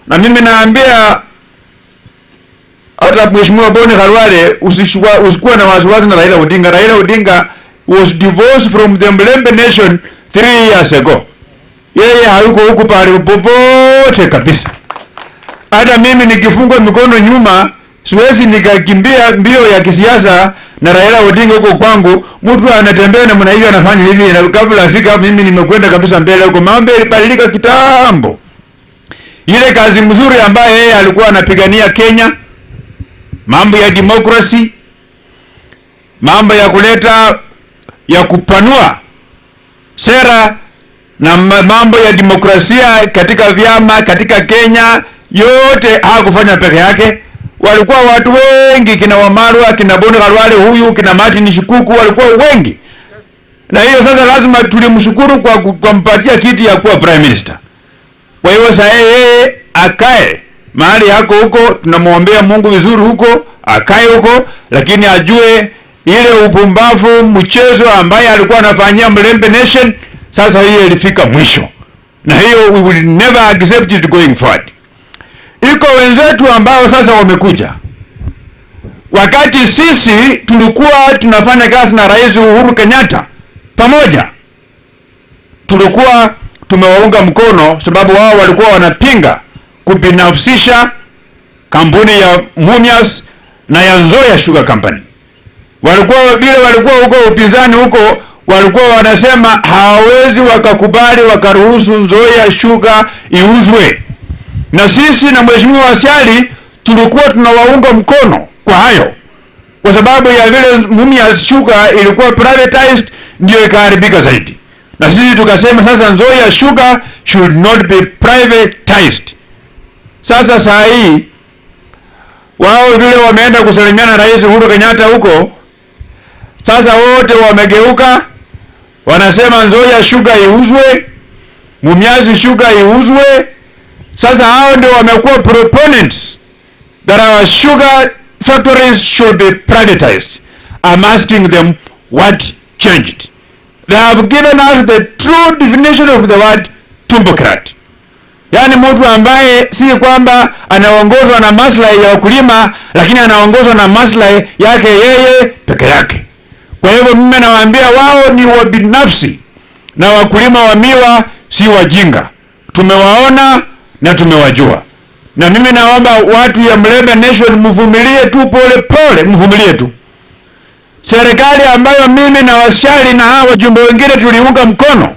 Na mimi naambia hata Mheshimiwa Boni Khalwale, usikuwa na wasiwasi na Raila Odinga. Raila Odinga was divorced from the Mlembe Nation 3 years ago. Yeye hayuko huko pale popote kabisa. Hata mimi nikifungwa mikono nyuma, siwezi nikakimbia mbio ya kisiasa na Raila Odinga huko kwangu. Mtu anatembea na mnaiga anafanya hivi, na kabla afika mimi nimekwenda kabisa mbele huko. Mambo yalibadilika kitambo. Ile kazi mzuri ambaye yeye alikuwa anapigania Kenya, mambo ya democracy, mambo ya kuleta, ya kupanua sera na mambo ya demokrasia katika vyama katika Kenya, yote hakufanya peke yake. Walikuwa watu wengi, kina Wamalwa, kina Boni Khalwale huyu, kina Martin Shikuku, walikuwa wengi. Na hiyo sasa lazima tulimshukuru kwa kumpatia kiti ya kuwa prime minister. Kwa hiyo sasa yeye akae mahali yako huko, tunamwombea Mungu vizuri huko, akae huko, lakini ajue ile upumbavu mchezo ambaye alikuwa anafanyia Mlembe Nation, sasa hiyo ilifika mwisho, na hiyo we will never accept it going forward. Iko wenzetu ambao sasa wamekuja, wakati sisi tulikuwa tunafanya kazi na Rais Uhuru Kenyatta pamoja, tulikuwa tumewaunga mkono, sababu wao walikuwa wanapinga kubinafsisha kampuni ya Mumias na ya Nzoia Sugar Company. Walikuwa huko upinzani huko, walikuwa wanasema hawawezi wakakubali wakaruhusu Nzoia Sugar iuzwe, na sisi na Mheshimiwa Wasiali tulikuwa tunawaunga mkono kwa hayo, kwa sababu ya vile Mumias Sugar ilikuwa privatized, ndio ikaharibika zaidi, na sisi tukasema sasa Nzoia Sugar should not be privatized. Sasa saa hii wao vile wameenda kusalimiana Rais Uhuru Kenyatta huko, sasa wote wamegeuka, wanasema Nzoia Sugar iuzwe, Mumias Sugar iuzwe. Sasa hao ndio wamekuwa proponents that our sugar factories should be privatized. I'm asking them what changed. They have given us the true definition of the word tumbocrat. Yaani mtu ambaye si kwamba anaongozwa na maslahi ya wakulima, lakini anaongozwa na maslahi yake yeye peke yake. Kwa hivyo mimi nawaambia wao ni wabinafsi, na wakulima wa miwa si wajinga. Tumewaona na tumewajua. Na mimi naomba watu ya Mlembe Nation mvumilie tu, pole pole mvumilie tu. Serikali ambayo mimi na Wasiali na hawa wajumbe wengine tuliunga mkono,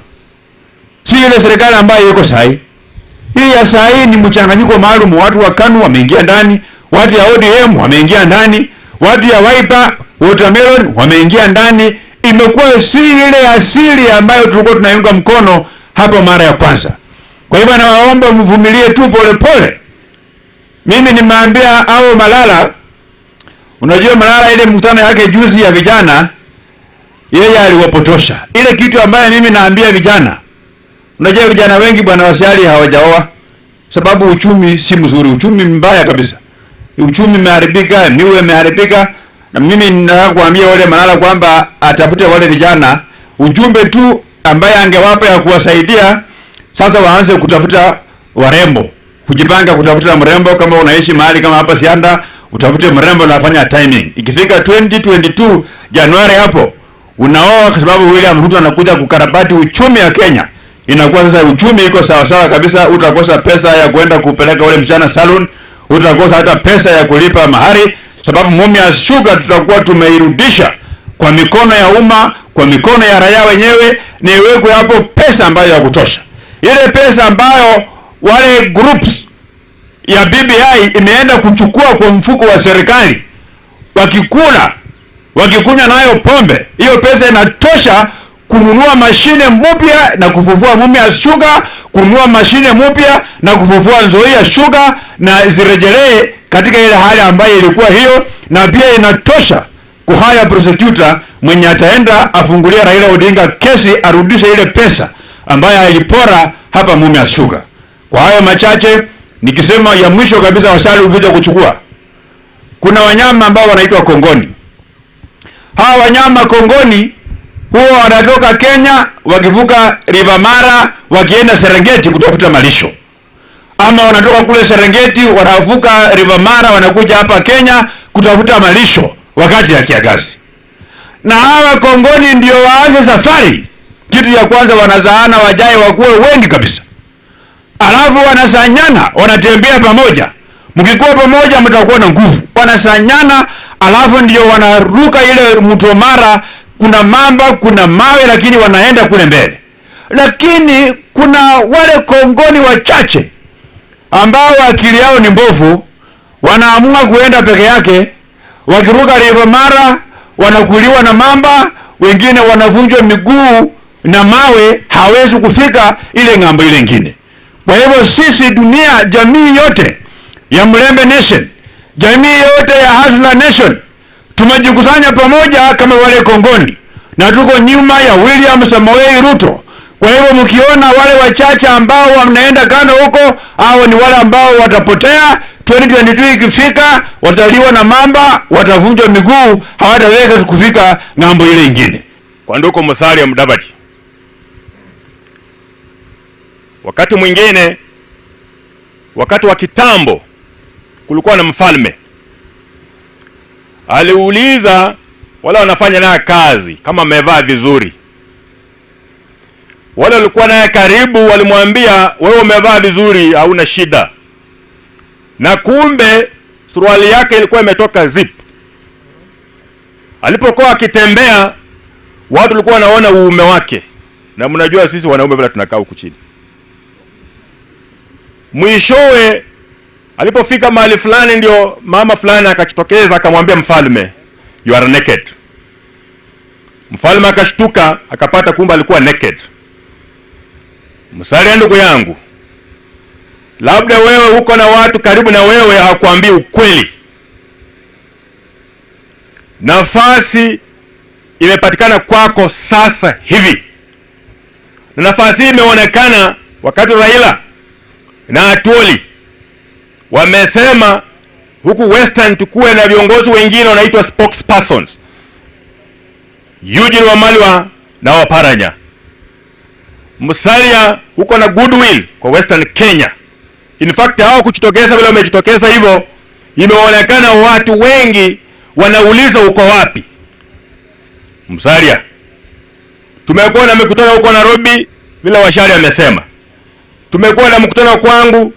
si ile serikali ambayo iko sahi. Hii ya sahi ni mchanganyiko maalum. Watu wa KANU wameingia ndani, watu ya ODM wameingia ndani, watu ya Wiper, Watermelon wameingia ndani. Imekuwa si ile asili ambayo tulikuwa tunaiunga mkono hapo mara ya kwanza. Kwa hivyo nawaomba mvumilie tu, pole pole. Mimi nimeambia hao Malala, unajua Malala ile mkutano yake juzi ya vijana, yeye aliwapotosha. Ile kitu ambayo mimi naambia vijana, unajua vijana wengi bwana Wasiali hawajaoa sababu uchumi si mzuri, uchumi mbaya kabisa. Uchumi umeharibika, miwe imeharibika, na mimi nataka kuambia wale Malala kwamba atafute wale vijana ujumbe tu ambaye angewapa ya kuwasaidia. Sasa waanze kutafuta warembo, kujipanga kutafuta mrembo. Kama unaishi mahali kama hapa Sianda, utafute mrembo na afanya timing. Ikifika 2022 Januari hapo unaoa, kwa sababu William Ruto anakuja kukarabati uchumi wa Kenya. Inakuwa sasa uchumi iko sawa sawa kabisa. Utakosa pesa ya kwenda kupeleka wale msichana salon, utakosa hata pesa ya kulipa mahari, sababu Mumias Sugar tutakuwa tumeirudisha kwa mikono ya umma, kwa mikono ya raia wenyewe, ni iwekwe hapo pesa ambayo ya kutosha. Ile pesa ambayo wale groups ya BBI imeenda kuchukua kwa mfuko wa serikali, wakikunywa nayo pombe, hiyo pesa inatosha kununua mashine mpya na kufufua Mumias Sugar, kununua mashine mpya na kufufua Nzoia Sugar, na zirejelee katika ile hali ambayo ilikuwa hiyo, na pia inatosha kuhaya prosecutor mwenye ataenda afungulia Raila Odinga kesi, arudishe ile pesa ambayo alipora hapa Mumias Sugar. Kwa hayo machache, nikisema ya mwisho kabisa, Wasiali uvija kuchukua, kuna wanyama ambao wanaitwa kongoni. Hawa wanyama kongoni huwa wanatoka Kenya wakivuka River Mara wakienda Serengeti kutafuta malisho, ama wanatoka kule Serengeti wanavuka River Mara wanakuja hapa Kenya kutafuta malisho wakati ya kiangazi. Na hawa kongoni ndio waanze safari, kitu ya kwanza wanazaana wajae wakuwe wengi kabisa, alafu wanasanyana, wanatembea pamoja. Mkikuwa pamoja mtakuwa na nguvu. Wanasanyana, alafu ndio wanaruka ile mto Mara. Kuna mamba, kuna mawe, lakini wanaenda kule mbele. Lakini kuna wale kongoni wachache ambao akili yao ni mbovu, wanaamua kuenda peke yake. Wakiruka River Mara wanakuliwa na mamba, wengine wanavunjwa miguu na mawe, hawezi kufika ile ng'ambo ile nyingine. Kwa hivyo sisi dunia, jamii yote ya Mlembe Nation, jamii yote ya Hustler Nation, tumejikusanya pamoja kama wale kongoni, na tuko nyuma ya William Samoei Ruto. Kwa hivyo mkiona wale wachache ambao wanaenda kando huko, hao ni wale ambao watapotea. 2022 ikifika wataliwa na mamba, watavunjwa miguu, hawataweza kufika ng'ambo ile ingine. Kwa ndugu Musalia Mudavadi, wakati mwingine, wakati wa kitambo, kulikuwa na mfalme aliuliza wale wanafanya naye kazi kama amevaa vizuri. Wale walikuwa naye karibu walimwambia, wewe umevaa vizuri, hauna shida. Na kumbe suruali yake ilikuwa imetoka zip. Alipokuwa akitembea, watu walikuwa wanaona uume wake. Na mnajua sisi wanaume vile tunakaa huku chini. Mwishowe alipofika mahali fulani, ndio mama fulani akajitokeza akamwambia mfalme, you are naked. Mfalme akashtuka, akapata kumbe alikuwa naked. Musalia ndugu yangu, labda wewe uko na watu karibu na wewe hawakuambii ukweli. Nafasi imepatikana kwako sasa hivi. Na nafasi hii imeonekana wakati Raila na Atwoli wamesema huku Western tukuwe na viongozi wengine wanaitwa spokespersons. Eugene Wamalwa na Oparanya. Musalia huko na goodwill kwa Western Kenya. In fact hao kuchitokeza vile wamejitokeza hivyo, imeonekana watu wengi wanauliza uko wapi Musalia. Tumekuwa na mikutano huko Nairobi vile Washari amesema. Tumekuwa na mkutano kwangu.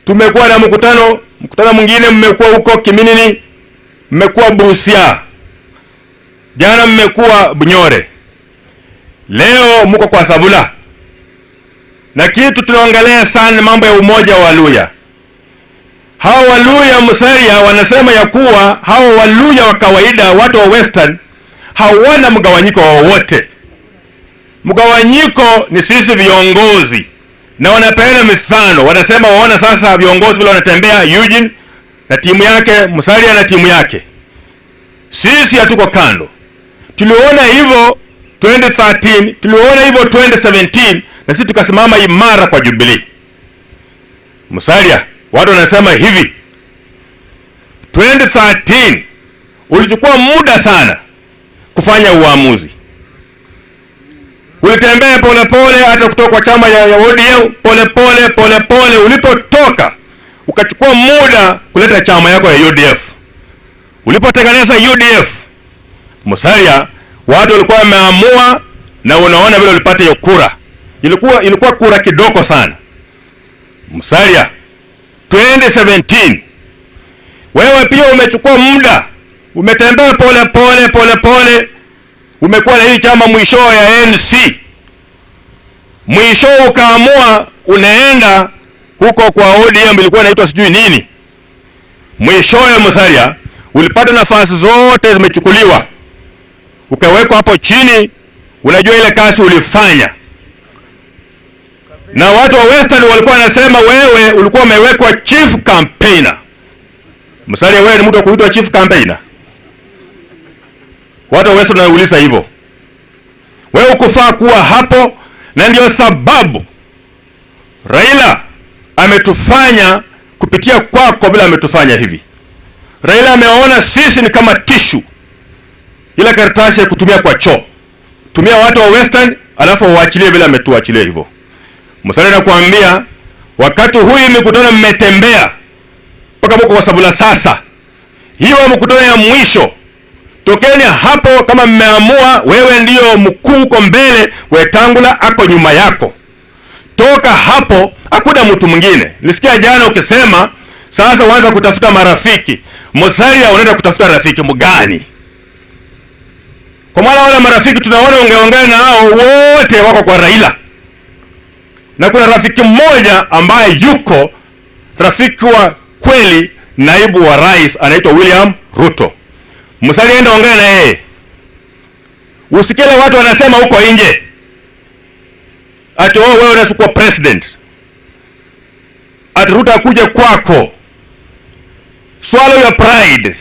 Tumekuwa na mkutano mwingine mmekuwa huko Kiminini, mmekuwa Busia. Jana mmekuwa Bunyore. Leo mko kwa Sabula. Na kitu tunaongelea sana mambo ya umoja wa Waluya. Hao Waluya Musalia wanasema ya kuwa hao Waluya wa kawaida, watu wa Western, hawana mgawanyiko wowote. Mgawanyiko ni sisi viongozi. Na wanapeana mifano, wanasema waona sasa viongozi vile wanatembea, Eugene na timu yake, Musalia na timu yake. Sisi hatuko kando. Tuliona hivyo 2013, tuliona hivyo 2017, na sisi tukasimama imara kwa Jubilee. Musalia, watu wanasema hivi, 2013 ulichukua muda sana kufanya uamuzi. Ulitembea polepole hata kutoka kwa chama ya ODM, polepole ulipotoka ukachukua muda kuleta chama yako ya UDF. Ulipotengeneza UDF, Musalia, watu walikuwa wameamua, na unaona vile ulipata hiyo kura. Ilikuwa kura kidogo sana. Musalia, 2017 wewe pia umechukua muda, umetembea polepole, umekuwa na hii chama mwisho ya NC. Mwisho ukaamua unaenda huko kwa ODM, ilikuwa inaitwa sijui nini. Mwishowe Musalia, ulipata nafasi zote zimechukuliwa, ukawekwa hapo chini. Unajua ile kazi ulifanya. Na watu wa Western walikuwa wanasema wewe ulikuwa umewekwa chief campaigner. Musalia, wewe ni mtu wa kuitwa chief campaigner? Watu wa Western wanauliza hivyo. Wewe ukufaa kuwa hapo, na ndio sababu Raila ametufanya kupitia kwako bila ametufanya hivi. Raila ameona sisi ni kama tishu, ile karatasi ya kutumia kwa choo. Tumia watu wa Western alafu waachilie bila ametuachilia hivyo. Musalia, nakuambia wakati huyu mikutano mmetembea mpaka mko kwa Sabula sasa. Hiyo mkutano ya mwisho, tokeni hapo kama mmeamua wewe ndio mkuu uko mbele, Wetangula ako nyuma yako. Toka hapo, hakuna mtu mwingine. Nilisikia jana ukisema sasa uanza kutafuta marafiki. Musalia, unaenda kutafuta rafiki mgani? Kwa maana wale marafiki tunaona ungeongea na hao wote wako kwa Raila. Na kuna rafiki mmoja ambaye yuko rafiki wa kweli, naibu wa rais, anaitwa William Ruto. Musalia, enda ongea na yeye. Usikile watu wanasema huko nje ati wewe unasukua president, ati Ruto akuje kwako. Swallow your pride.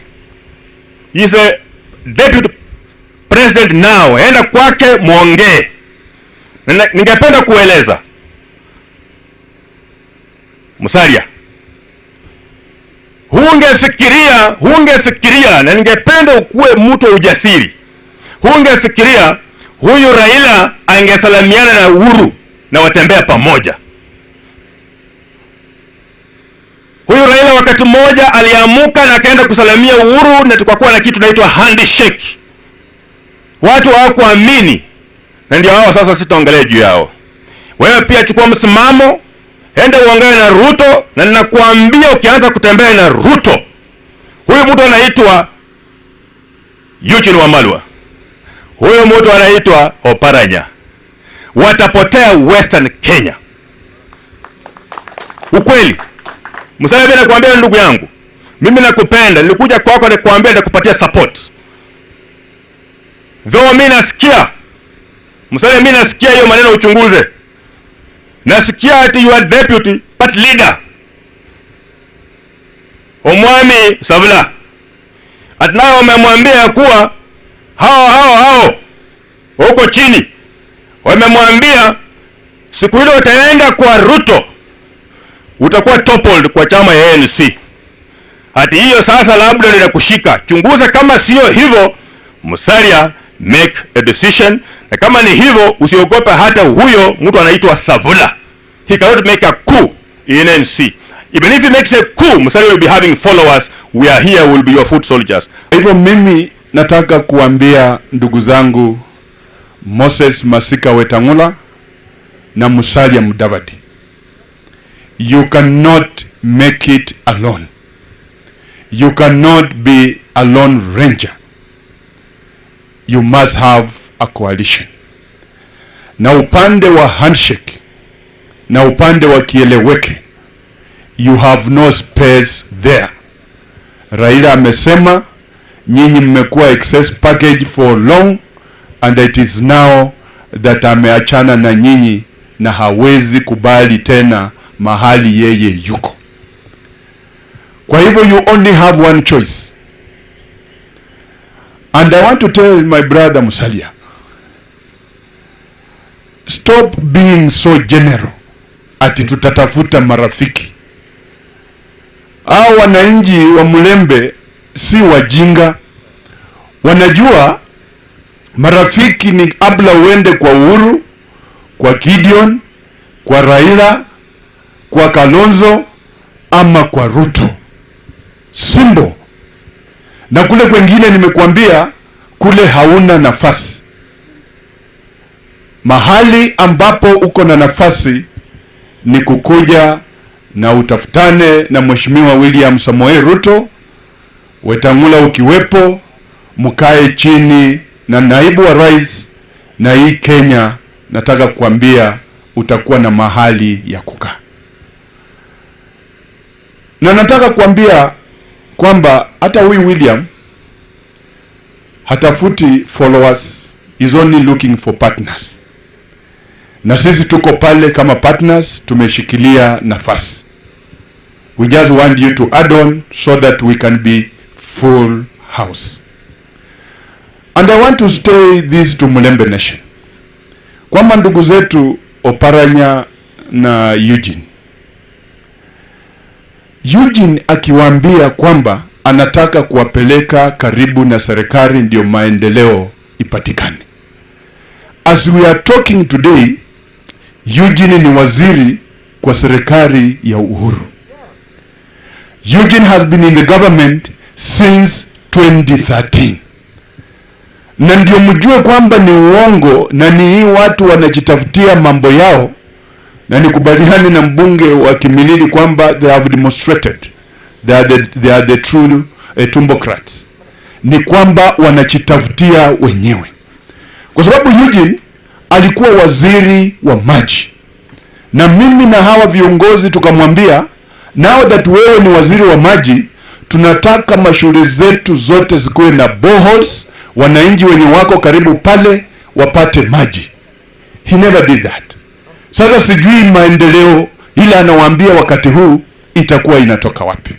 He is the deputy president now. Enda kwake muongee. Ningependa kueleza Musalia, hungefikiria, na ningependa ukuwe mtu wa ujasiri, hungefikiria huyu Raila angesalamiana na Uhuru na watembea pamoja. Huyu Raila wakati mmoja aliamuka na akaenda kusalamia Uhuru, na tukakuwa na kitu naitwa handshake. Watu hawakuamini, na ndio hao sasa sitaongelea juu yao. Wewe pia chukua msimamo, enda uongee na Ruto, na ninakuambia ukianza kutembea na Ruto, huyu mtu anaitwa Eugene Wamalwa, huyu mtu anaitwa Oparanya, watapotea Western Kenya. Ukweli. Musalia, mimi nakwambia ndugu yangu, mimi nakupenda, nilikuja kwako nikuambia nitakupatia support. Though mimi nasikia, Musalia, mimi nasikia hiyo maneno uchunguze. Nasikia ati you are deputy party leader Omwami Savula. Atnao wamemwambia kuwa hao huko chini wamemwambia siku ile utaenda kwa Ruto utakuwa toppled kwa chama ya ANC. Hati hiyo sasa labda ninakushika. Chunguza kama sio hivyo, Musalia, make a decision. Na kama ni hivyo, usiogope hata huyo mtu anaitwa Savula. He cannot make a coup in ANC. Even if he makes a coup, Musalia will be having followers. We are here, will be your foot soldiers. Hivyo mimi nataka kuambia ndugu zangu Moses Masika Wetangula na Musalia Mudavadi, you cannot make it alone. You cannot be a lone ranger. You must have a coalition. Na upande wa handshake na upande wa kieleweke, you have no space there. Raila amesema nyinyi mmekuwa excess package for long, and it is now that ameachana na nyinyi na hawezi kubali tena mahali yeye yuko. Kwa hivyo you only have one choice. And I want to tell my brother Musalia, stop being so general ati tutatafuta marafiki. Hao wananchi wa Mulembe si wajinga, wanajua marafiki ni abla uende kwa Uhuru, kwa Gideon, kwa Raila, kwa Kalonzo ama kwa Ruto. Simbo. Na kule kwengine nimekuambia kule hauna nafasi. Mahali ambapo uko na nafasi ni kukuja na utafutane na Mheshimiwa William Samoei Ruto, Wetangula ukiwepo, mkae chini na naibu wa rais, na hii Kenya nataka kuambia utakuwa na mahali ya kukaa. Na nataka kuambia kwamba hata huyu William hatafuti followers, is only looking for partners. Na sisi tuko pale kama partners, tumeshikilia nafasi. We just want you to add on so that we can be full house. And I want to say this to Mulembe Nation, kwamba ndugu zetu Oparanya na Eugene akiwaambia kwamba anataka kuwapeleka karibu na serikali ndio maendeleo ipatikane. As we are talking today, Eugene ni waziri kwa serikali ya Uhuru. Eugene has been in the government since 2013. Na ndio mjue kwamba ni uongo na ni hii watu wanajitafutia mambo yao, na nikubaliane na mbunge wa Kimilili kwamba they have demonstrated they are the true Tumbocrats. Ni kwamba wanajitafutia wenyewe. Kwa sababu Eugene alikuwa waziri wa maji, na mimi na hawa viongozi tukamwambia, now that wewe ni waziri wa maji, tunataka mashule zetu zote zikuwe na boreholes, wananchi wenye wako karibu pale wapate maji. He never did that. Sasa sijui maendeleo ile anawaambia wakati huu itakuwa inatoka wapi.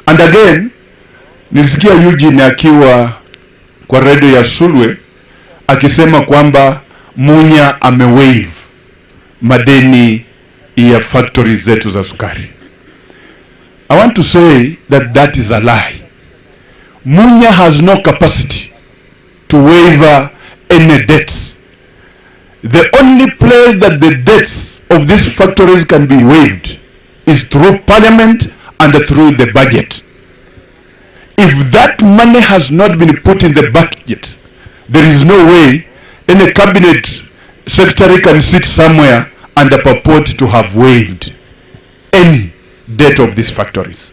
And again, nisikia Eugene akiwa kwa radio ya Sulwe akisema kwamba Munya amewaive madeni ya factory zetu za sukari. I want to say that that is a lie. Munya has no capacity to waive any debts. The only place that the debts of these factories can be waived is through parliament and through the budget. If that money has not been put in the budget, there is no way any cabinet secretary can sit somewhere and purport to have waived any debt of these factories.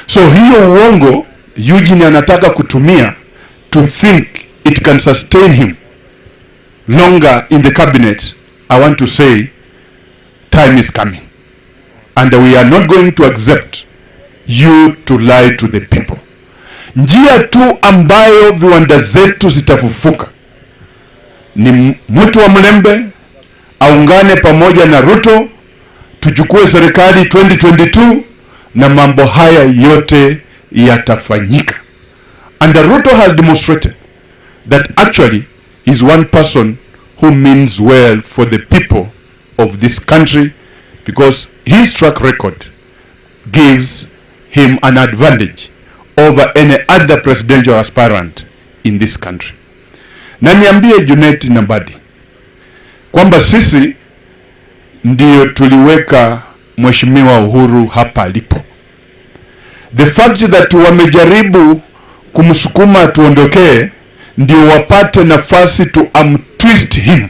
So hiyo uongo Eugene anataka kutumia to think it can sustain him longer in the cabinet, I want to say time is coming, and we are not going to accept you to lie to the people. Njia tu ambayo viwanda zetu zitafufuka ni mtu wa Mlembe aungane pamoja na Ruto, tuchukue serikali 2022 na mambo haya yote yatafanyika. And Ruto has demonstrated that actually is one person who means well for the people of this country, because his track record gives him an advantage over any other presidential aspirant in this country. Na niambie Junet Nambadi kwamba sisi ndio tuliweka Mheshimiwa Uhuru hapa alipo. The fact that wamejaribu kumsukuma tuondokee ndio wapate nafasi to twist him.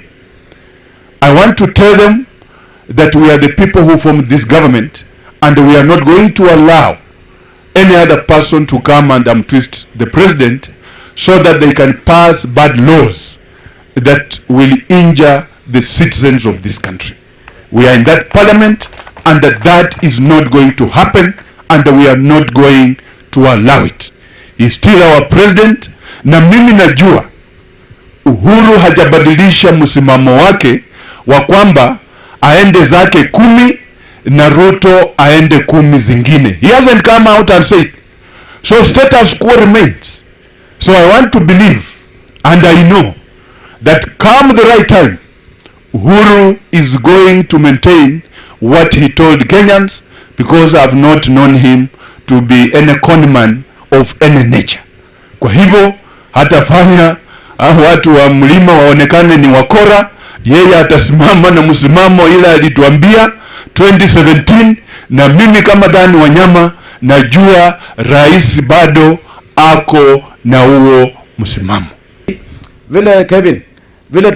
I want to tell them that we are the people who formed this government, and we are not going to allow any other person to come and twist the president so that they can pass bad laws that will injure the citizens of this country. We are in that parliament, and that is not going to happen, and we are not going to allow it. He is still our president, na mimi najua Uhuru hajabadilisha msimamo wake wa kwamba aende zake 10 na Ruto aende 10 zingine. He hasn't come out and said. So status quo remains. So I want to believe, and I know, that come the right time, Uhuru is going to maintain what he told Kenyans, because I have not known him to be any conman of any nature. Kwa hivyo hatafanya watu wa mlima waonekane ni wakora. Yeye atasimama na msimamo ile alituambia 2017, na mimi kama Dani Wanyama najua rais bado ako na huo msimamo. Vile Kevin, vile